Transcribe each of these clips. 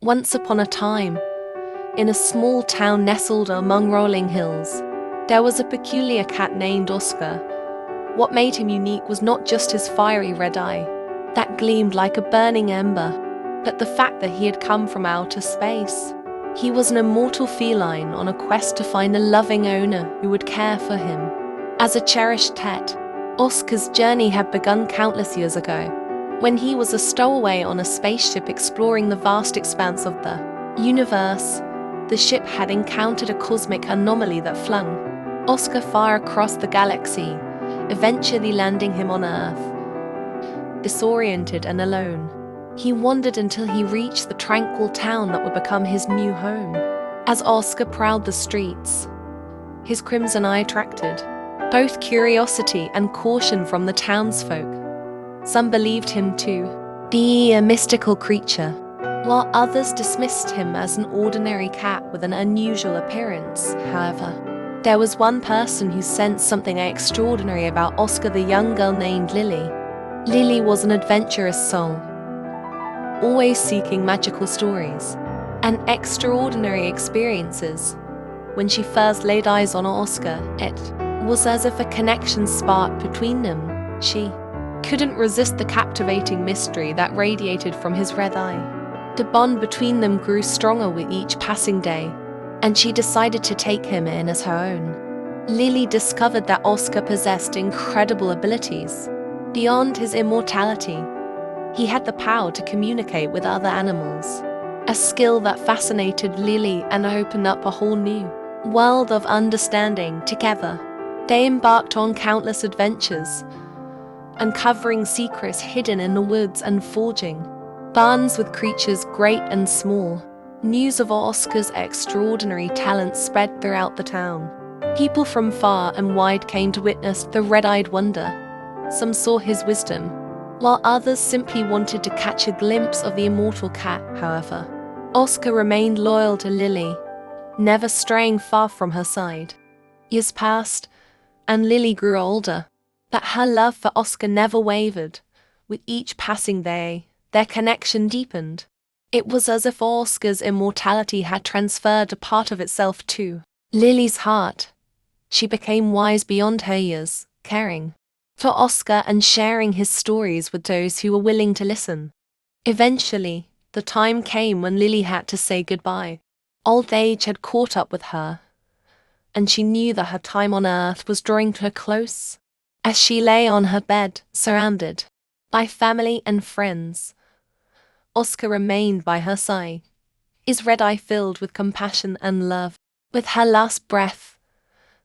Once upon a time, in a small town nestled among rolling hills, there was a peculiar cat named Oscar. What made him unique was not just his fiery red eye, that gleamed like a burning ember, but the fact that he had come from outer space. He was an immortal feline on a quest to find a loving owner who would care for him. As a cherished pet, Oscar's journey had begun countless years ago, when he was a stowaway on a spaceship exploring the vast expanse of the universe. The ship had encountered a cosmic anomaly that flung Oscar far across the galaxy, eventually landing him on Earth. Disoriented and alone, he wandered until he reached the tranquil town that would become his new home. As Oscar prowled the streets, his crimson eye attracted both curiosity and caution from the townsfolk. Some believed him to be a mystical creature, while others dismissed him as an ordinary cat with an unusual appearance. However, there was one person who sensed something extraordinary about Oscar, the young girl named Lily. Lily was an adventurous soul, always seeking magical stories and extraordinary experiences. When she first laid eyes on Oscar, it was as if a connection sparked between them. She couldn't resist the captivating mystery that radiated from his red eye. The bond between them grew stronger with each passing day, and she decided to take him in as her own. Lily discovered that Oscar possessed incredible abilities. Beyond his immortality, he had the power to communicate with other animals, a skill that fascinated Lily and opened up a whole new world of understanding. Together, they embarked on countless adventures, uncovering secrets hidden in the woods and forging bonds with creatures great and small. News of Oscar's extraordinary talent spread throughout the town. People from far and wide came to witness the red-eyed wonder. Some saw his wisdom, while others simply wanted to catch a glimpse of the immortal cat. However, Oscar remained loyal to Lily, never straying far from her side. Years passed, and Lily grew older, but her love for Oscar never wavered. With each passing day, their connection deepened. It was as if Oscar's immortality had transferred a part of itself to Lily's heart. She became wise beyond her years, caring for Oscar and sharing his stories with those who were willing to listen. Eventually, the time came when Lily had to say goodbye. Old age had caught up with her, and she knew that her time on Earth was drawing to a close. As she lay on her bed, surrounded by family and friends, Oscar remained by her side, his red eye filled with compassion and love. With her last breath,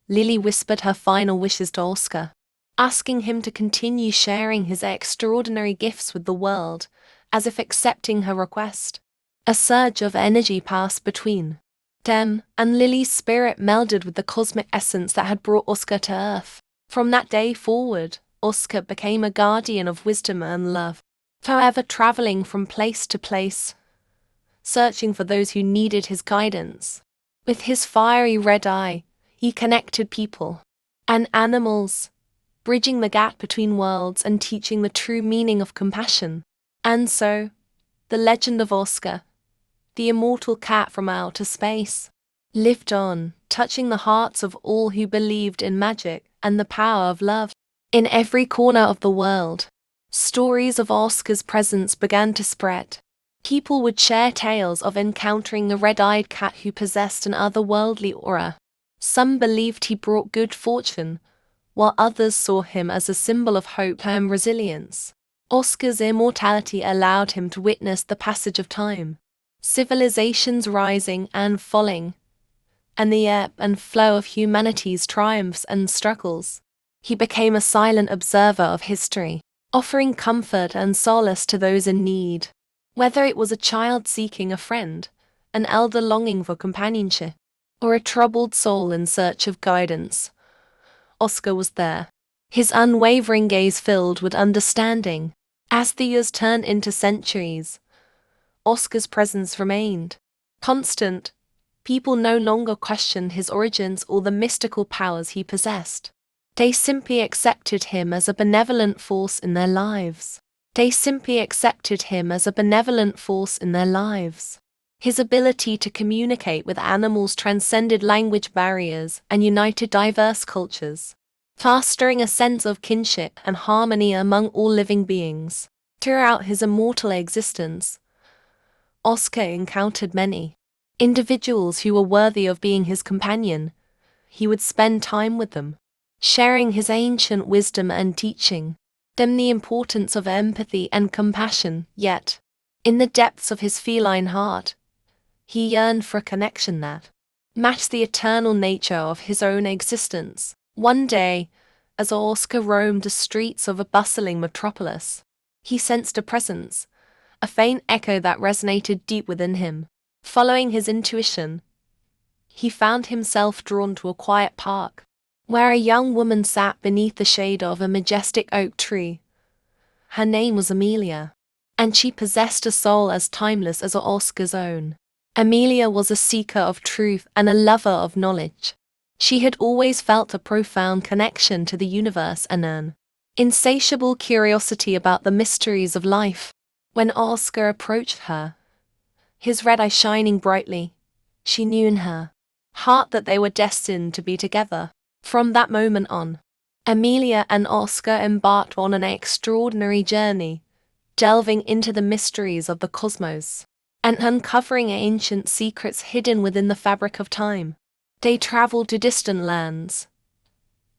Lily whispered her final wishes to Oscar, asking him to continue sharing his extraordinary gifts with the world, as if accepting her request. A surge of energy passed between them, and Lily's spirit melded with the cosmic essence that had brought Oscar to Earth. From that day forward, Oscar became a guardian of wisdom and love, forever traveling from place to place, searching for those who needed his guidance. With his fiery red eye, he connected people and animals, bridging the gap between worlds and teaching the true meaning of compassion. And so, the legend of Oscar, the immortal cat from outer space, lived on, touching the hearts of all who believed in magic and the power of love. In every corner of the world, stories of Oscar's presence began to spread. People would share tales of encountering the red-eyed cat who possessed an otherworldly aura. Some believed he brought good fortune, while others saw him as a symbol of hope and resilience. Oscar's immortality allowed him to witness the passage of time, civilizations rising and falling, and the ebb and flow of humanity's triumphs and struggles. He became a silent observer of history, offering comfort and solace to those in need. Whether it was a child seeking a friend, an elder longing for companionship, or a troubled soul in search of guidance, Oscar was there, his unwavering gaze filled with understanding. As the years turned into centuries, Oscar's presence remained constant. People no longer questioned his origins or the mystical powers he possessed. They simply accepted him as a benevolent force in their lives. His ability to communicate with animals transcended language barriers and united diverse cultures, fostering a sense of kinship and harmony among all living beings. Throughout his immortal existence, Oscar encountered many individuals who were worthy of being his companion. He would spend time with them, sharing his ancient wisdom and teaching them the importance of empathy and compassion. Yet, in the depths of his feline heart, he yearned for a connection that matched the eternal nature of his own existence. One day, as Oscar roamed the streets of a bustling metropolis, he sensed a presence, a faint echo that resonated deep within him. Following his intuition, he found himself drawn to a quiet park, where a young woman sat beneath the shade of a majestic oak tree. Her name was Amelia, and she possessed a soul as timeless as Oscar's own. Amelia was a seeker of truth and a lover of knowledge. She had always felt a profound connection to the universe and an insatiable curiosity about the mysteries of life. When Oscar approached her, his red eyes shining brightly, she knew in her heart that they were destined to be together. From that moment on, Amelia and Oscar embarked on an extraordinary journey, delving into the mysteries of the cosmos and uncovering ancient secrets hidden within the fabric of time. They traveled to distant lands,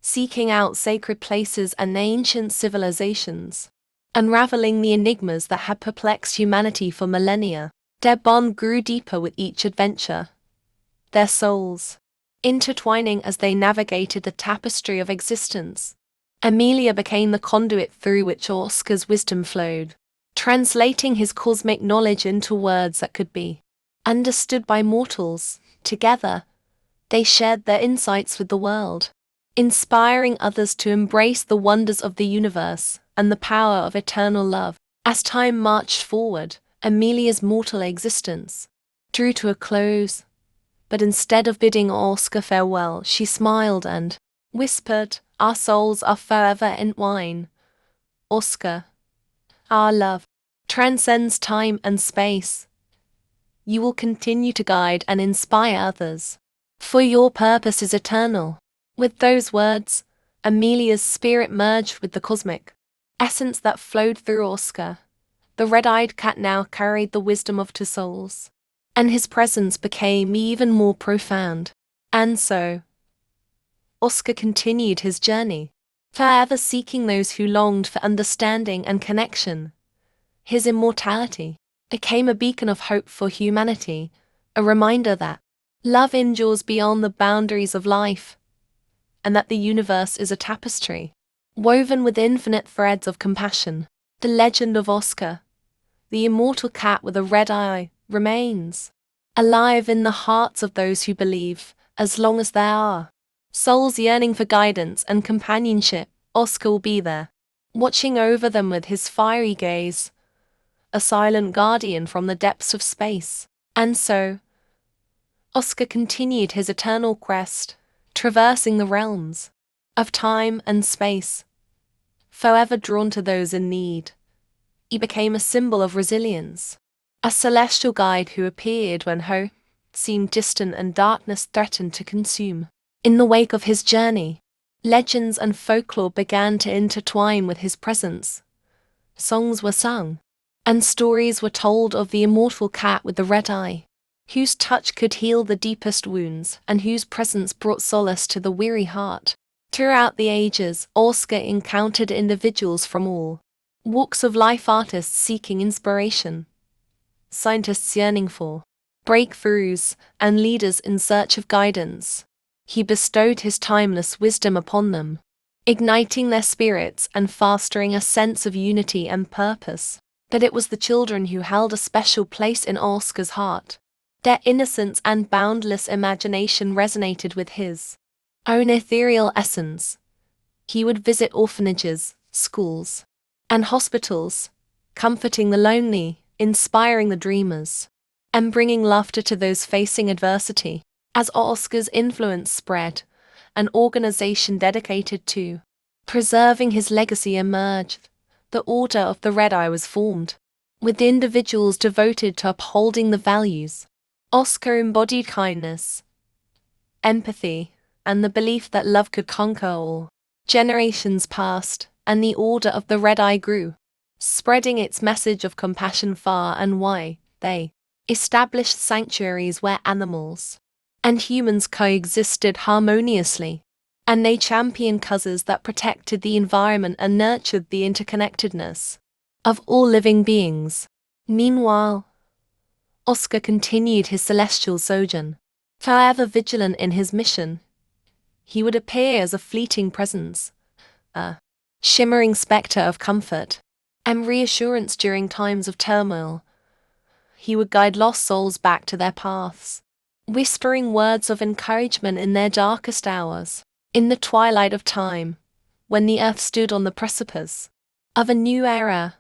seeking out sacred places and ancient civilizations, unraveling the enigmas that had perplexed humanity for millennia. Their bond grew deeper with each adventure, their souls intertwining as they navigated the tapestry of existence. Amelia became the conduit through which Oscar's wisdom flowed, translating his cosmic knowledge into words that could be understood by mortals. Together, they shared their insights with the world, inspiring others to embrace the wonders of the universe and the power of eternal love. As time marched forward, Amelia's mortal existence drew to a close, but instead of bidding Oscar farewell, she smiled and whispered, "Our souls are forever entwined. Oscar, our love transcends time and space. You will continue to guide and inspire others, for your purpose is eternal." With those words, Amelia's spirit merged with the cosmic essence that flowed through Oscar. The red-eyed cat now carried the wisdom of two souls, and his presence became even more profound. And so, Oscar continued his journey, forever seeking those who longed for understanding and connection. His immortality became a beacon of hope for humanity, a reminder that love endures beyond the boundaries of life, and that the universe is a tapestry woven with infinite threads of compassion. The legend of Oscar, the immortal cat with a red eye, remains alive in the hearts of those who believe. As long as there are souls yearning for guidance and companionship, Oscar will be there, watching over them with his fiery gaze, a silent guardian from the depths of space. And so, Oscar continued his eternal quest, traversing the realms of time and space, forever drawn to those in need. He became a symbol of resilience, a celestial guide who appeared when hope seemed distant and darkness threatened to consume. In the wake of his journey, legends and folklore began to intertwine with his presence. Songs were sung, and stories were told of the immortal cat with the red eye, whose touch could heal the deepest wounds and whose presence brought solace to the weary heart. Throughout the ages, Oscar encountered individuals from all walks of life, artists seeking inspiration, scientists yearning for breakthroughs, and leaders in search of guidance. He bestowed his timeless wisdom upon them, igniting their spirits and fostering a sense of unity and purpose. But it was the children who held a special place in Oscar's heart. Their innocence and boundless imagination resonated with his own ethereal essence. He would visit orphanages, schools, and hospitals, comforting the lonely, inspiring the dreamers, and bringing laughter to those facing adversity. As Oscar's influence spread, an organization dedicated to preserving his legacy emerged. The Order of the Red Eye was formed, with individuals devoted to upholding the values Oscar embodied kindness, empathy, and the belief that love could conquer all. Generations passed, and the Order of the Red Eye grew, spreading its message of compassion far and wide. They established sanctuaries where animals and humans coexisted harmoniously, and they championed causes that protected the environment and nurtured the interconnectedness of all living beings. Meanwhile, Oscar continued his celestial sojourn, forever vigilant in his mission. He would appear as a fleeting presence, a shimmering specter of comfort and reassurance during times of turmoil. He would guide lost souls back to their paths, whispering words of encouragement in their darkest hours. In the twilight of time, when the earth stood on the precipice of a new era,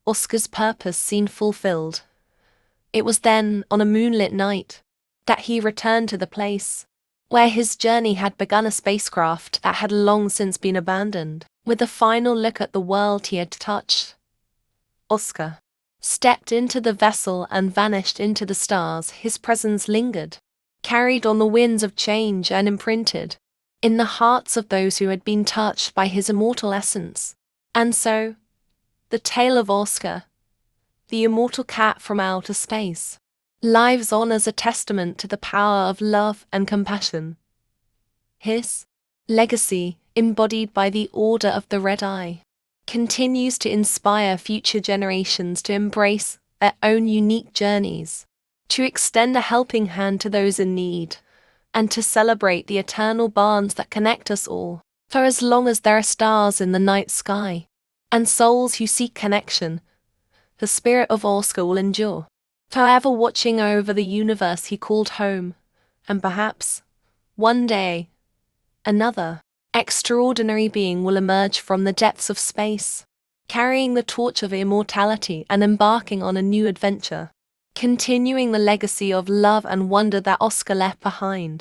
Oscar's purpose seemed fulfilled. It was then, on a moonlit night, that he returned to the place where his journey had begun, a spacecraft that had long since been abandoned. With a final look at the world he had touched, Oscar stepped into the vessel and vanished into the stars. His presence lingered, carried on the winds of change and imprinted in the hearts of those who had been touched by his immortal essence. And so, the tale of Oscar, the immortal cat from outer space, lives on as a testament to the power of love and compassion. His legacy, embodied by the Order of the Red Eye, continues to inspire future generations to embrace their own unique journeys, to extend a helping hand to those in need, and to celebrate the eternal bonds that connect us all. For as long as there are stars in the night sky, and souls who seek connection, the spirit of Oscar will endure, forever watching over the universe he called home. And perhaps, one day, another extraordinary being will emerge from the depths of space, carrying the torch of immortality and embarking on a new adventure, continuing the legacy of love and wonder that Oscar left behind.